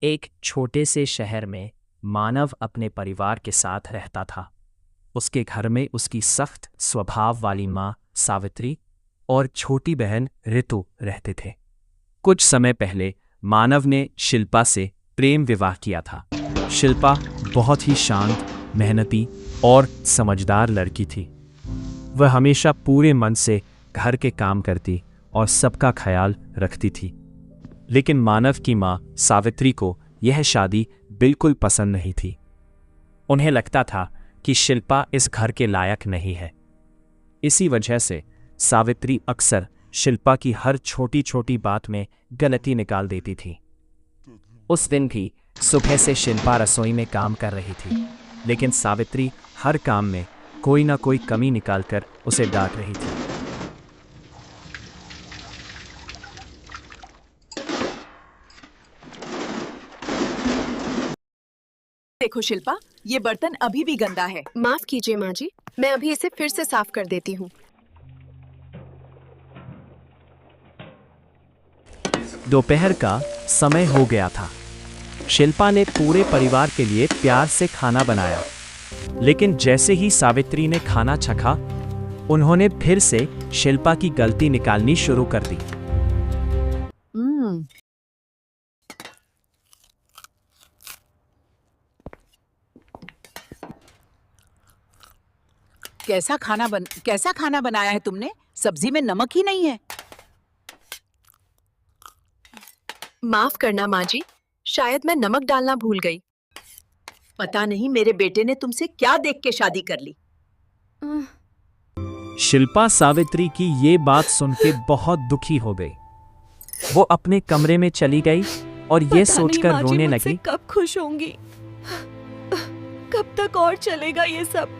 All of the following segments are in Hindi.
एक छोटे से शहर में मानव अपने परिवार के साथ रहता था। उसके घर में उसकी सख्त स्वभाव वाली माँ सावित्री और छोटी बहन ऋतु रहते थे। कुछ समय पहले मानव ने शिल्पा से प्रेम विवाह किया था। शिल्पा बहुत ही शांत, मेहनती और समझदार लड़की थी। वह हमेशा पूरे मन से घर के काम करती और सबका ख्याल रखती थी। लेकिन मानव की माँ सावित्री को यह शादी बिल्कुल पसंद नहीं थी। उन्हें लगता था कि शिल्पा इस घर के लायक नहीं है। इसी वजह से सावित्री अक्सर शिल्पा की हर छोटी छोटी बात में गलती निकाल देती थी। उस दिन भी सुबह से शिल्पा रसोई में काम कर रही थी, लेकिन सावित्री हर काम में कोई ना कोई कमी निकालकर उसे डांट रही थी। देखो शिल्पा, ये बर्तन अभी भी गंदा है। माफ कीजिए माँ जी, मैं अभी इसे फिर से साफ कर देती हूँ। दोपहर का समय हो गया था। शिल्पा ने पूरे परिवार के लिए प्यार से खाना बनाया, लेकिन जैसे ही सावित्री ने खाना चखा, उन्होंने फिर से शिल्पा की गलती निकालनी शुरू कर दी। कैसा खाना बनाया है तुमने? सब्जी में नमक ही नहीं है। माफ करना माँ जी, शायद मैं नमक डालना भूल गई। पता नहीं मेरे बेटे ने तुमसे क्या देख के शादी कर ली। शिल्पा सावित्री की ये बात सुन के बहुत दुखी हो गई। वो अपने कमरे में चली गई और ये सोचकर रोने लगी, कब खुश होंगी, कब तक और चलेगा ये सब।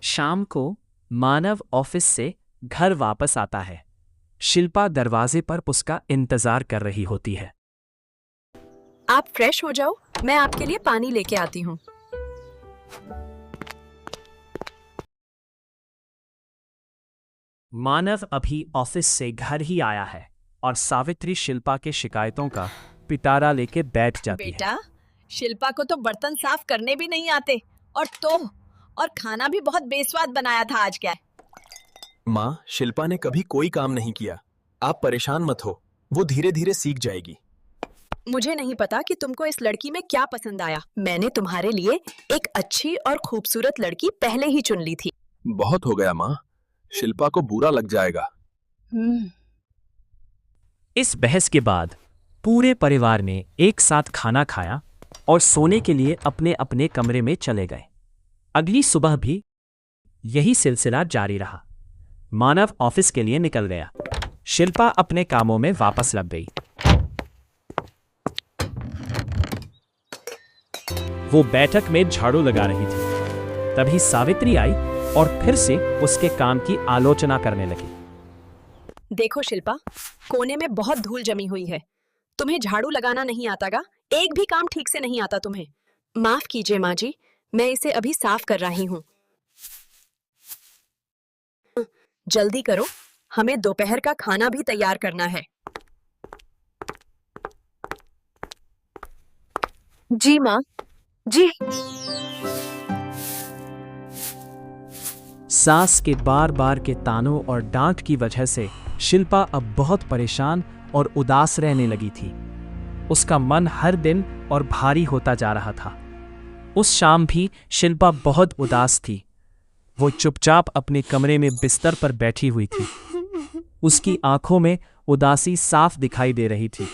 शाम को मानव ऑफिस से घर वापस आता है। शिल्पा दरवाजे पर उसका इंतजार कर रही होती है। आप फ्रेश हो जाओ, मैं आपके लिए पानी लेके आती हूँ। मानव अभी ऑफिस से घर ही आया है और सावित्री शिल्पा के शिकायतों का पिटारा लेके बैठ जाती है। बेटा, शिल्पा को तो बर्तन साफ करने भी नहीं आते, और खाना भी बहुत बेस्वाद बनाया था आज। क्या? माँ, शिल्पा ने कभी कोई काम नहीं किया। आप परेशान मत हो, वो धीरे धीरे सीख जाएगी। मुझे नहीं पता कि तुमको इस लड़की में क्या पसंद आया। मैंने तुम्हारे लिए एक अच्छी और खूबसूरत लड़की पहले ही चुन ली थी। बहुत हो गया माँ, शिल्पा को बुरा लग जाएगा। इस बहस के बाद पूरे परिवार ने एक साथ खाना खाया और सोने के लिए अपने अपने कमरे में चले गए। अगली सुबह भी यही सिलसिला जारी रहा। मानव ऑफिस के लिए निकल गया। शिल्पा अपने कामों में वापस लग गई। वो बैठक में झाड़ू लगा रही थी। तभी सावित्री आई और फिर से उसके काम की आलोचना करने लगी। देखो शिल्पा, कोने में बहुत धूल जमी हुई है। तुम्हें झाड़ू लगाना नहीं आतागा? एक भी काम ठीक से नहीं आता तुम्हें। माफ कीजिए माँ जी, मैं इसे अभी साफ कर रही हूँ। जल्दी करो, हमें दोपहर का खाना भी तैयार करना है। जी माँ जी। सास के बार बार के तानों और डांट की वजह से शिल्पा अब बहुत परेशान और उदास रहने लगी थी। उसका मन हर दिन और भारी होता जा रहा था। उस शाम भी शिल्पा बहुत उदास थी। वो चुपचाप अपने कमरे में बिस्तर पर बैठी हुई थी। उसकी आंखों में उदासी साफ दिखाई दे रही थी।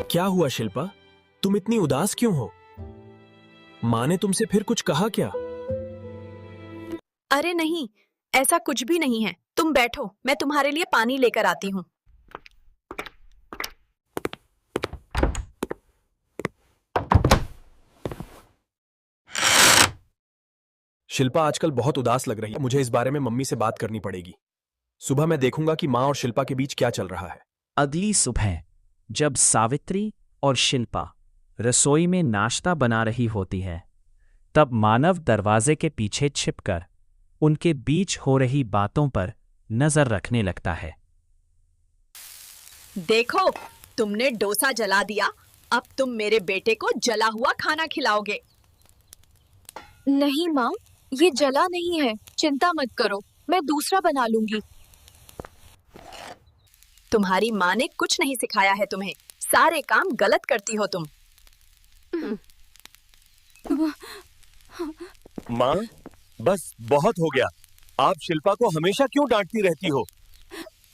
क्या हुआ शिल्पा, तुम इतनी उदास क्यों हो? माँ ने तुमसे फिर कुछ कहा क्या? अरे नहीं, ऐसा कुछ भी नहीं है। तुम बैठो, मैं तुम्हारे लिए पानी लेकर आती हूँ। शिल्पा आजकल बहुत उदास लग रही है। मुझे इस बारे में मम्मी से बात करनी पड़ेगी। सुबह मैं देखूंगा कि माँ और शिल्पा के बीच क्या चल रहा है। अगली सुबह जब सावित्री और शिल्पा रसोई में नाश्ता बना रही होती है, तब मानव दरवाजे के पीछे छिपकर उनके बीच हो रही बातों पर नजर रखने लगता है। देखो, तुमने डोसा जला दिया। अब तुम मेरे बेटे को जला हुआ खाना खिलाओगे। नहीं माँ, ये जला नहीं है, चिंता मत करो, मैं दूसरा बना लूंगी। तुम्हारी माँ ने कुछ नहीं सिखाया है तुम्हें, सारे काम गलत करती हो तुम। माँ, बस बहुत हो गया। आप शिल्पा को हमेशा क्यों डांटती रहती हो?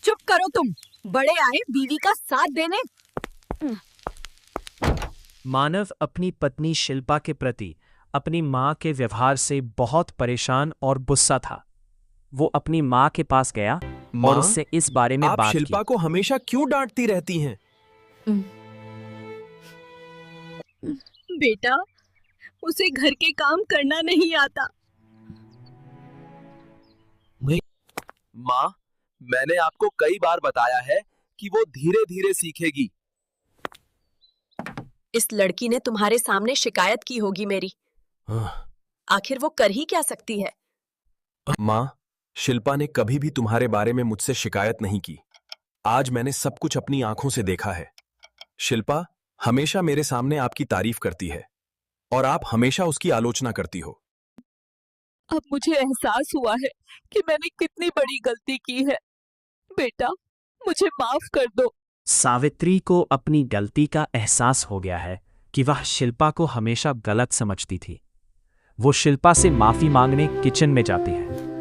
चुप करो तुम, बड़े आए बीवी का साथ देने। मानव अपनी पत्नी शिल्पा के प्रति अपनी माँ के व्यवहार से बहुत परेशान और गुस्सा था। वो अपनी माँ के पास गया और माँ, उससे इस बारे में आप बात शिल्पा की। को हमेशा क्यों डांटती रहती हैं? बेटा, उसे घर के काम करना नहीं आता। माँ, मैंने आपको कई बार बताया है कि वो धीरे धीरे सीखेगी। इस लड़की ने तुम्हारे सामने शिकायत की होगी मेरी। आखिर वो कर ही क्या सकती है? माँ, शिल्पा ने कभी भी तुम्हारे बारे में मुझसे शिकायत नहीं की। आज मैंने सब कुछ अपनी आंखों से देखा है। शिल्पा हमेशा मेरे सामने आपकी तारीफ करती है और आप हमेशा उसकी आलोचना करती हो। अब मुझे एहसास हुआ है कि मैंने कितनी बड़ी गलती की है। बेटा, मुझे माफ कर दो। सावित्री को अपनी गलती का एहसास हो गया है कि वह शिल्पा को हमेशा गलत समझती थी। वो शिल्पा से माफी मांगने किचन में जाती है।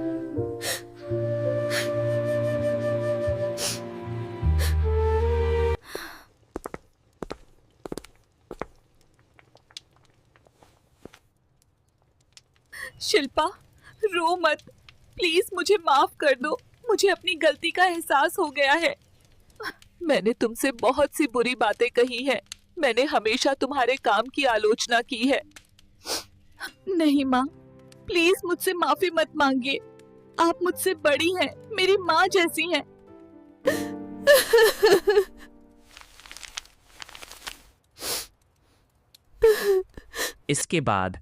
शिल्पा, रो मत, प्लीज मुझे माफ कर दो। मुझे अपनी गलती का एहसास हो गया है। मैंने तुमसे बहुत सी बुरी बातें कही हैं। मैंने हमेशा तुम्हारे काम की आलोचना की है। नहीं माँ, प्लीज मुझसे माफी मत मांगिए। आप मुझसे बड़ी हैं, मेरी माँ जैसी हैं। इसके बाद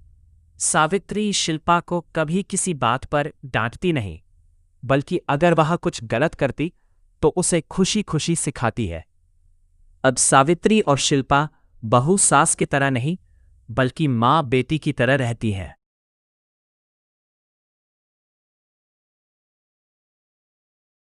सावित्री शिल्पा को कभी किसी बात पर डांटती नहीं, बल्कि अगर वह कुछ गलत करती तो उसे खुशी खुशी सिखाती है। अब सावित्री और शिल्पा बहू सास की तरह नहीं, बल्कि माँ बेटी की तरह रहती है।